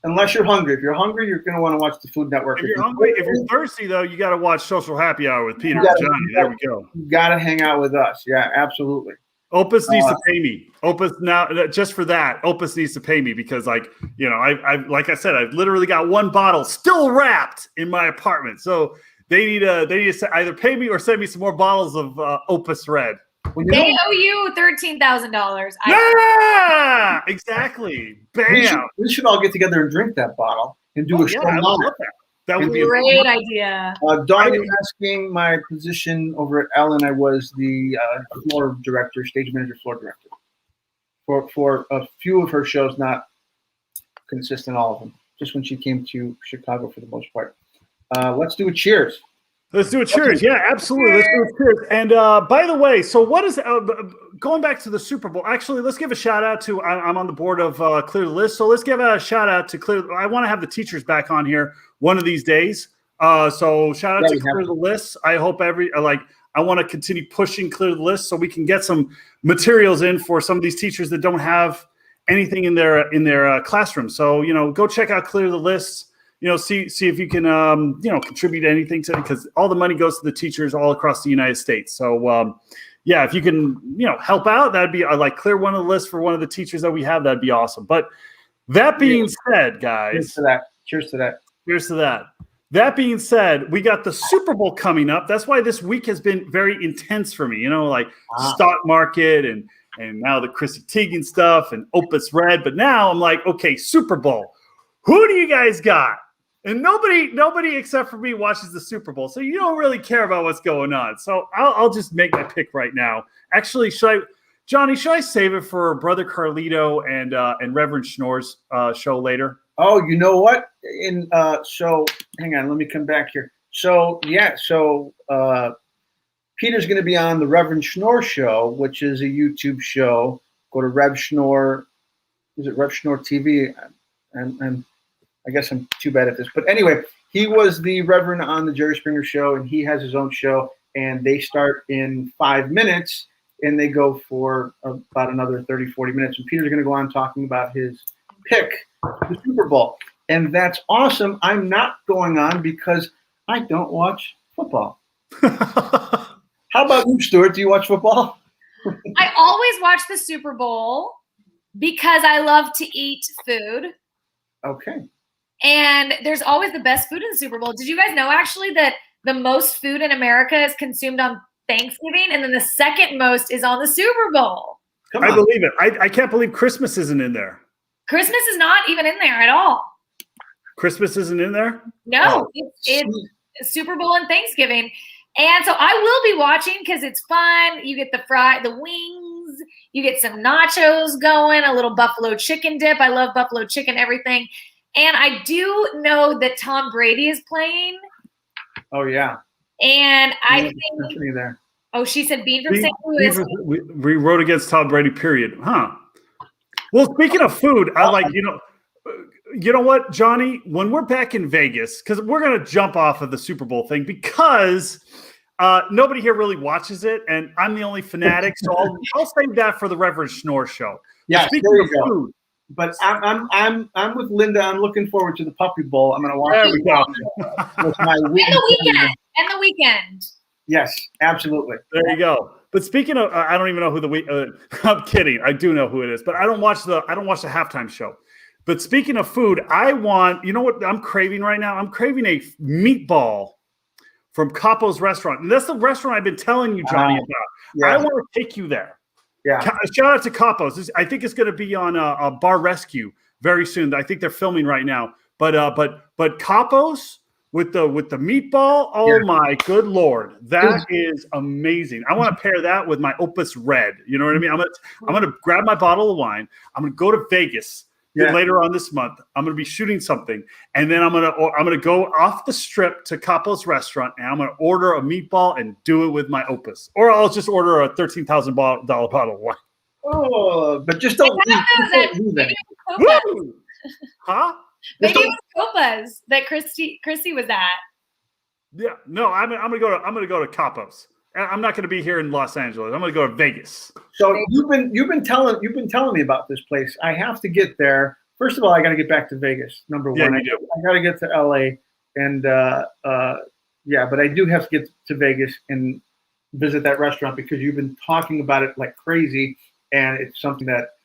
Unless you're hungry. If you're hungry, you're going to want to watch the Food Network. If you're hungry, if you're thirsty, though, you got to watch Social Happy Hour with Peter and Johnny. There we go. You got to hang out with us. Yeah, absolutely. Opus needs to pay me. Opus now, just for that, Opus needs to pay me because, like I said, I've literally got one bottle still wrapped in my apartment. So they need to either pay me or send me some more bottles of Opus Red. Well, they owe you $13,000. Yeah, exactly. Bam. We should all get together and drink that bottle and do a show. I love that. That would be a great idea. Dawn is asking my position over at Ellen. I was the floor director, stage manager, floor director for a few of her shows, not consistent all of them. Just when she came to Chicago for the most part. Let's do a cheers. Let's do a cheers. Yeah, absolutely. Let's do a cheers. And by the way, so what is going back to the Super Bowl? Actually, let's give a shout out to. I'm on the board of Clear the List, so let's give a shout out to Clear. I want to have the teachers back on here one of these days. So shout out to Clear the List. I hope I want to continue pushing Clear the List so we can get some materials in for some of these teachers that don't have anything in their classroom. So go check out Clear the List. See if you can, contribute anything to it, because all the money goes to the teachers all across the United States. So, if you can, help out, that'd be clear one of the lists for one of the teachers that we have. That'd be awesome. But that being said, guys, cheers to that. Cheers to that. Cheers to that. That being said, we got the Super Bowl coming up. That's why this week has been very intense for me. Stock market and now the Chrissy Teigen stuff and Opus Red. But now I'm like, okay, Super Bowl. Who do you guys got? And nobody except for me watches the Super Bowl, so you don't really care about what's going on. So I'll just make my pick right now. Actually, should I save it for Brother Carlito and Reverend Schnorr's show later? Oh, you know what? So hang on, let me come back here. So Peter's going to be on the Reverend Schnorr show, which is a YouTube show. Go to Rev Schnorr. Is it Rev Schnorr TV? And I guess I'm too bad at this. But anyway, he was the Reverend on the Jerry Springer show, and he has his own show. And they start in 5 minutes, and they go for about another 30, 40 minutes. And Peter's going to go on talking about his pick, the Super Bowl. And that's awesome. I'm not going on because I don't watch football. How about you, Stewart? Do you watch football? I always watch the Super Bowl because I love to eat food. Okay. And there's always the best food in the Super Bowl. Did you guys know actually that the most food in America is consumed on Thanksgiving, and then the second most is on the Super Bowl? I believe it. I can't believe Christmas isn't in there. Christmas is not even in there at all. Christmas isn't in there? No, it's Super Bowl and Thanksgiving. And so I will be watching because it's fun. You get the wings, you get some nachos going, a little buffalo chicken dip. I love buffalo chicken, everything. And I do know that Tom Brady is playing. Oh, yeah. And I think there. Oh, she said Bean from St. Louis. We wrote against Tom Brady, period. Huh. Well, speaking of food, I like, you know what, Johnny, when we're back in Vegas, because we're going to jump off of the Super Bowl thing because nobody here really watches it, and I'm the only fanatic, so I'll save that for the Reverend Schnorr show. Yeah, speaking of food. But I'm with Linda. I'm looking forward to the Puppy Bowl. I'm going to watch there we go. With my and the weekend. Yes, absolutely. There you go. But speaking of, I don't even know who I'm kidding. I do know who it is, but I don't watch the halftime show. But speaking of food, you know what I'm craving right now? I'm craving a meatball from Capo's restaurant. And that's the restaurant I've been telling you, Johnny, about. Yeah. I want to take you there. Yeah. Shout out to Capo's. I think it's going to be on a Bar Rescue very soon. I think they're filming right now. But Capo's with the meatball, oh my good Lord, that is amazing. I want to pair that with my Opus Red. You know what I mean? I'm gonna grab my bottle of wine. I'm gonna go to Vegas later on this month. I'm gonna be shooting something, and then I'm gonna go off the strip to Capo's restaurant, and I'm gonna order a meatball and do it with my Opus, or I'll just order a $13,000 bottle of wine. Oh, but just don't leave it. Huh? Maybe it was Copa's that Chrissy was at. Yeah, no, I'm gonna go to Capo's. I'm not gonna be here in Los Angeles. I'm gonna go to Vegas. So you've been telling me about this place. I have to get there. First of all, I got to get back to Vegas. Number one, I got to get to LA, and but I do have to get to Vegas and visit that restaurant because you've been talking about it like crazy, and it's something that.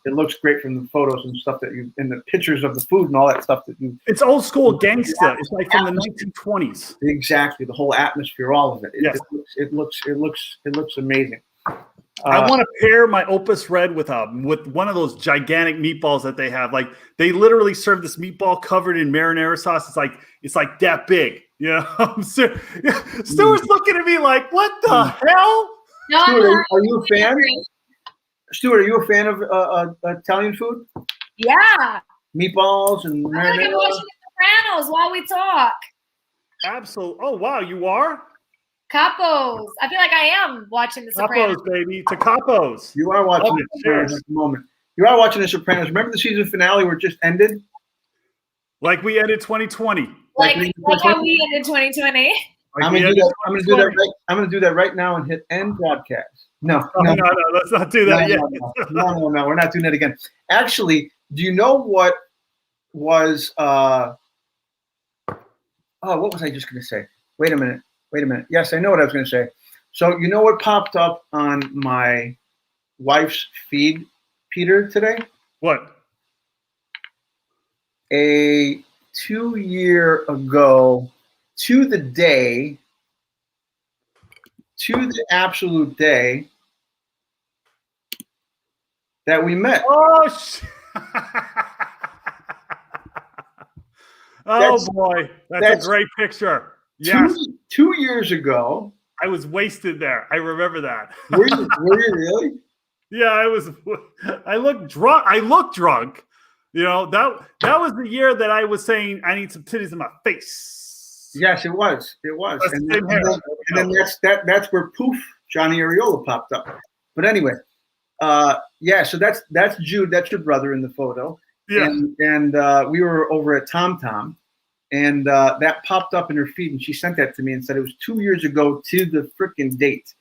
It looks great from the photos and stuff and the pictures of the food and all that stuff it's old school gangsta. It's like from the 1920s. Exactly. The whole atmosphere, all of it. It looks amazing. I want to pair my Opus Red with one of those gigantic meatballs that they have. Like they literally serve this meatball covered in marinara sauce. It's like that big. Stewart's looking at me like, what the hell? No, Stewart, are you a fan? Stewart, are you a fan of Italian food? Yeah. Meatballs and I'm going to watch The Sopranos while we talk. Absolutely. Oh wow, you are Capos. I feel like I am watching The Sopranos. Capos, baby, to Capos. You are watching The Sopranos at the moment. You are watching The Sopranos. Remember the season finale where it just ended? Like we ended 2020. Like how we ended 2020. I'm gonna do that right now and hit end broadcast. No, let's not do that yet. No, we're not doing that again. Actually, do you know what was what was I just gonna say? Wait a minute. Yes, I know what I was gonna say. So you know what popped up on my wife's feed, Peter, today? What? A 2 year ago, to the absolute day that we met. Oh boy, that's a great picture. Yes. 2 years ago. I was wasted there. I remember that. Were you really? Yeah, I looked drunk. You know, that was the year that I was saying I need some titties in my face. Yes, it was. And then that's where poof, Johnny Areola popped up. But anyway, so that's Jude. That's your brother in the photo. Yeah. And we were over at TomTom, and that popped up in her feed, and she sent that to me and said it was 2 years ago to the freaking date.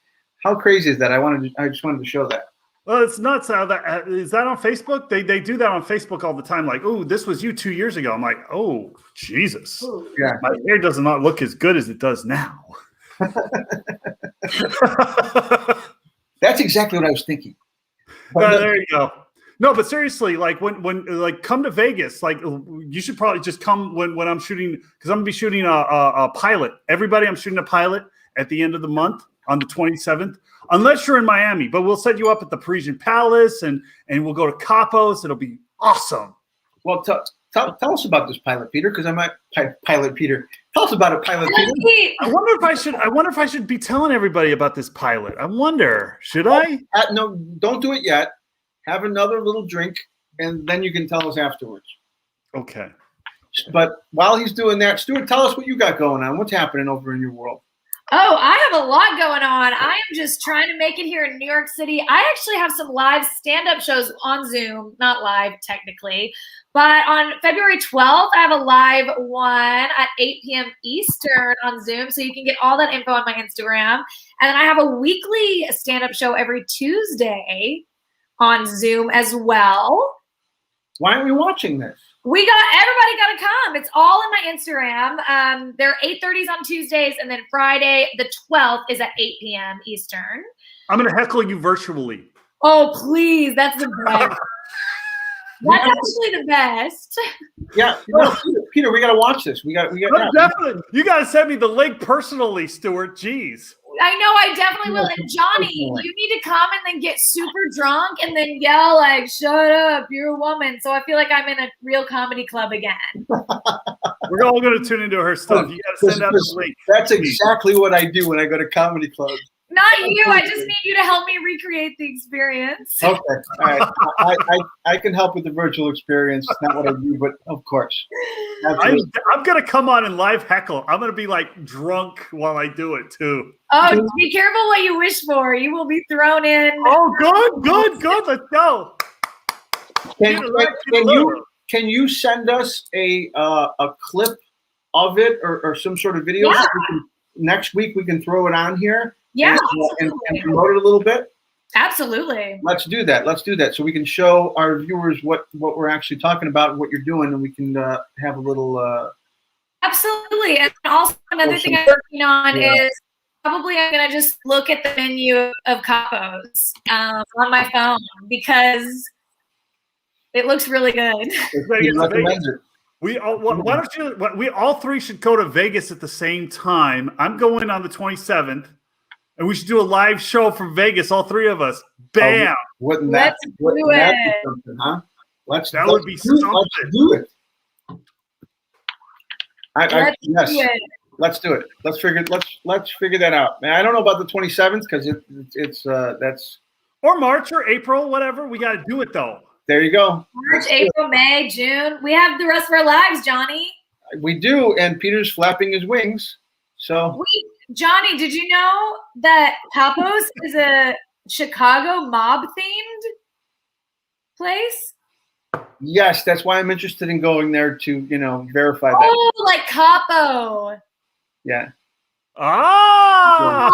How crazy is that? I just wanted to show that. Well, it's nuts. Is that on Facebook? They do that on Facebook all the time. Like, oh, this was you 2 years ago. I'm like, oh, Jesus. Yeah. My hair does not look as good as it does now. That's exactly what I was thinking. There you go. No, but seriously, like when come to Vegas, like you should probably just come when I'm shooting, because I'm gonna be shooting a pilot. Everybody, I'm shooting a pilot at the end of the month on the 27th. Unless you're in Miami, but we'll set you up at the Parisian Palace and we'll go to Capos. It'll be awesome. Well, tell us about this pilot, Peter, because I might pilot Peter. Tell us about it, pilot Peter. I wonder if I should be telling everybody about this pilot. I wonder, should I? No, don't do it yet. Have another little drink, and then you can tell us afterwards. Okay. But while he's doing that, Stewart, tell us what you got going on. What's happening over in your world? Oh, I have a lot going on. I am just trying to make it here in New York City. I actually have some live stand-up shows on Zoom, not live technically, but on February 12th, I have a live one at 8 p.m. Eastern on Zoom, so you can get all that info on my Instagram. And then I have a weekly stand-up show every Tuesday on Zoom as well. Why aren't we watching this? Everybody got to come. It's all in my Instagram. They're 8:30s on Tuesdays, and then Friday, the 12th, is at 8 p.m. Eastern. I'm going to heckle you virtually. Oh, please. That's the best. That's actually the best. Yeah. Peter, we got to watch this. We got definitely. You got to send me the link personally, Stewart. Jeez. I know, I definitely will. And Johnny, you need to come and then get super drunk and then yell like, "Shut up, you're a woman." So I feel like I'm in a real comedy club again. We're all going to tune into her stuff. You got to send out the link. That's exactly what I do when I go to comedy clubs. Not you. I just need you to help me recreate the experience. Okay. All right. I can help with the virtual experience. It's not what I do, but of course. I'm going to come on and live heckle. I'm going to be like drunk while I do it too. Oh, be careful what you wish for. You will be thrown in. Oh, good. Let's go. Can you send us a clip of it or some sort of video? Yeah. So next week we can throw it on here. Yeah, and promote it a little bit. Absolutely. Let's do that. So we can show our viewers what we're actually talking about, what you're doing, and we can have a little. Absolutely, and also another thing I'm working on is probably I'm gonna just look at the menu of Capos on my phone because it looks really good. We all three should go to Vegas at the same time. I'm going on the 27th. And we should do a live show from Vegas, all three of us. Bam! Let's do it. Huh? Let's do it. Let's do it. Let's figure that out. Man, I don't know about the 27th because it's that's or March or April, whatever. We got to do it though. There you go. March, April, May, June. We have the rest of our lives, Johnny. We do, and Peter's flapping his wings. So Wait, Johnny, did you know that Papo's is a Chicago mob-themed place? yes, that's why I'm interested in going there to, verify that. Oh, like Capo. Yeah. Ah!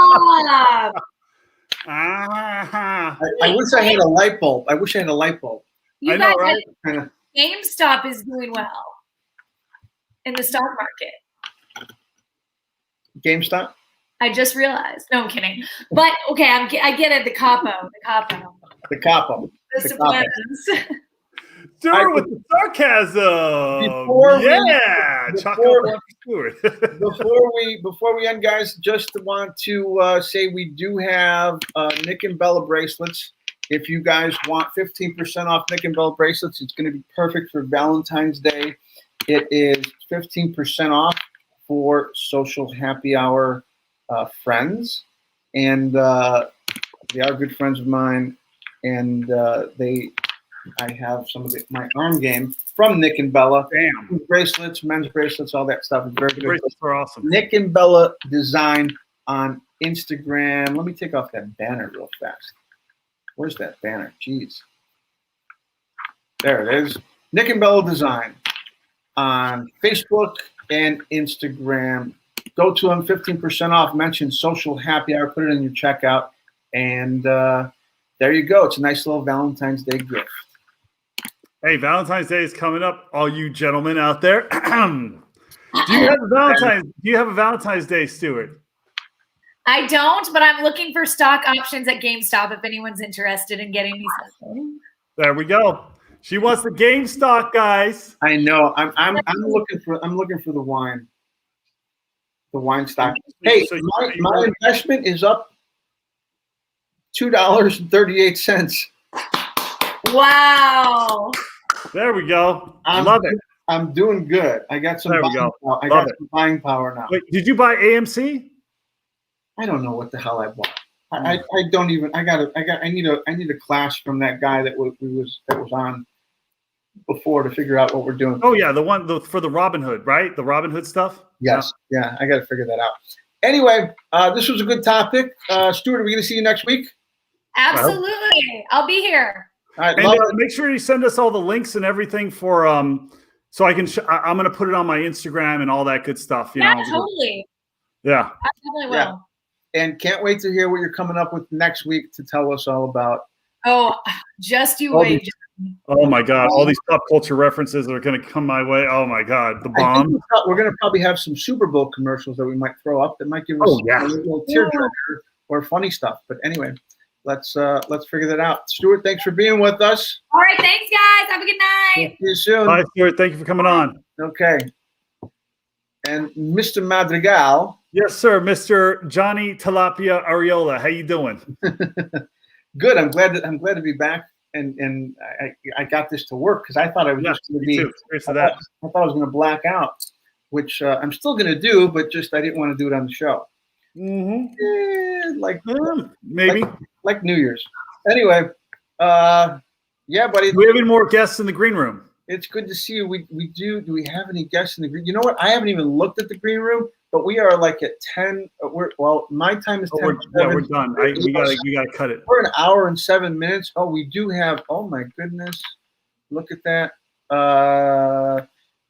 I wish I had a light bulb. I wish I had a light bulb. You I know, guys, right? GameStop is doing well in the stock market. GameStop? I just realized. No, I'm kidding. But okay, I get it. The capo. The capo. The The capo. Sopranos. Stewart with the sarcasm. Before we- Yeah. Chocolate one for Stewart. Before we end, guys, just want to say we do have Nick and Bella bracelets. If you guys want 15% off Nick and Bella bracelets, it's going to be perfect for Valentine's Day. It is 15% off for social happy hour friends, and they are good friends of mine, and I have some of my arm game from Nick and Bella. Damn. Bracelets, men's bracelets, all that stuff is very good. Bracelets are awesome. Nick and Bella Design on Instagram. Let me take off that banner real fast. Where's that banner? Jeez. There it is. Nick and Bella Design on Facebook and Instagram. Go to them, 15% off. Mention social happy hour. Put it in your checkout. And there you go. It's a nice little Valentine's Day gift. Hey, Valentine's Day is coming up, all you gentlemen out there. Do you have a Valentine's Day, Stewart? I don't, but I'm looking for stock options at GameStop if anyone's interested in getting me something. There we go. She wants the game stock, guys. I know. I'm looking for the wine. The wine stock. Hey, my investment is up $2.38. Wow. There we go. I love it. I'm doing good. I got some. There we go. I got some buying power now. Wait, did you buy AMC? I don't know what the hell I bought. I don't even. I need a class from that guy that was on before to figure out what we're doing. Oh yeah, for the Robinhood, right? The Robinhood stuff. Yes. Yeah. I got to figure that out. Anyway, this was a good topic. Stuart, are we going to see you next week? Absolutely. I'll be here. All right. And make sure you send us all the links and everything for so I can. I'm going to put it on my Instagram and all that good stuff. You know? Totally. Yeah. I definitely will. Yeah. And can't wait to hear what you're coming up with next week to tell us all about. Oh, just you wait. Oh my God! All these pop culture references are going to come my way. Oh my God! The bomb. We're going to probably have some Super Bowl commercials that we might throw up that might give us a little tearjerker or funny stuff. But anyway, let's figure that out. Stuart, thanks for being with us. All right, thanks guys. Have a good night. See you soon. Bye, Stewart. Thank you for coming on. Okay. And Mr. Madrigal. Yes, sir, Mr. Johnny Tilapia Areola. How you doing? Good. I'm glad to be back. And I got this to work because I thought I was just going to be. I thought I was going to black out, which I'm still going to do, but just I didn't want to do it on the show. Mm-hmm. Maybe like New Year's. Anyway, yeah, buddy. Do we have any more guests in the green room? It's good to see you. We do. Do we have any guests in the green? You know what? I haven't even looked at the green room, but we are like at 10. My time is 10. We're done. We gotta cut it. We're an hour and 7 minutes. Oh, we do have. Oh my goodness, look at that.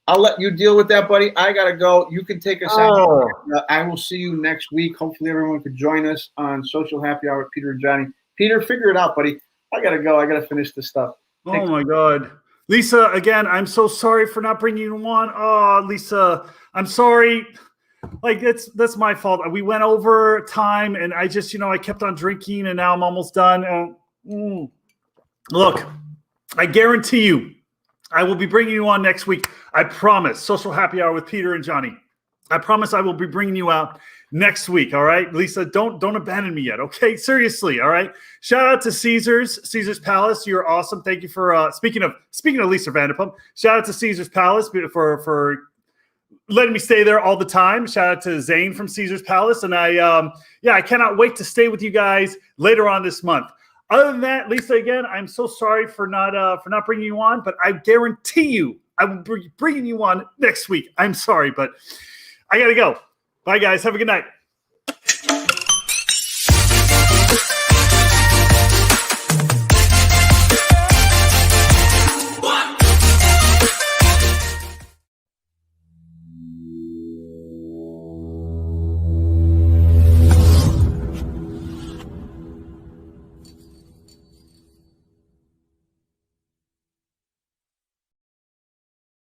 I'll let you deal with that, buddy. I gotta go. You can take us out. I will see you next week. Hopefully, everyone could join us on Social Happy Hour with Peter and Johnny. Peter, figure it out, buddy. I gotta go. I gotta finish this stuff. Oh my God. Lisa, again, I'm so sorry for not bringing you on. Oh, Lisa, I'm sorry. Like, that's my fault. We went over time, and I just, I kept on drinking, and now I'm almost done. Look, I guarantee you, I will be bringing you on next week. I promise. Social Happy Hour with Peter and Johnny. I promise I will be bringing you out next week. All right, Lisa, don't abandon me yet. Okay, seriously. All right. Shout out to Caesar's Palace. You're awesome. Thank you for speaking of Lisa Vanderpump. Shout out to Caesar's Palace for letting me stay there all the time. Shout out to Zane from Caesar's Palace, and I cannot wait to stay with you guys later on this month. Other than that, Lisa, again, I'm so sorry for not bringing you on, but I guarantee you I will be bringing you on next week. I'm sorry, but I got to go. Bye, guys. Have a good night.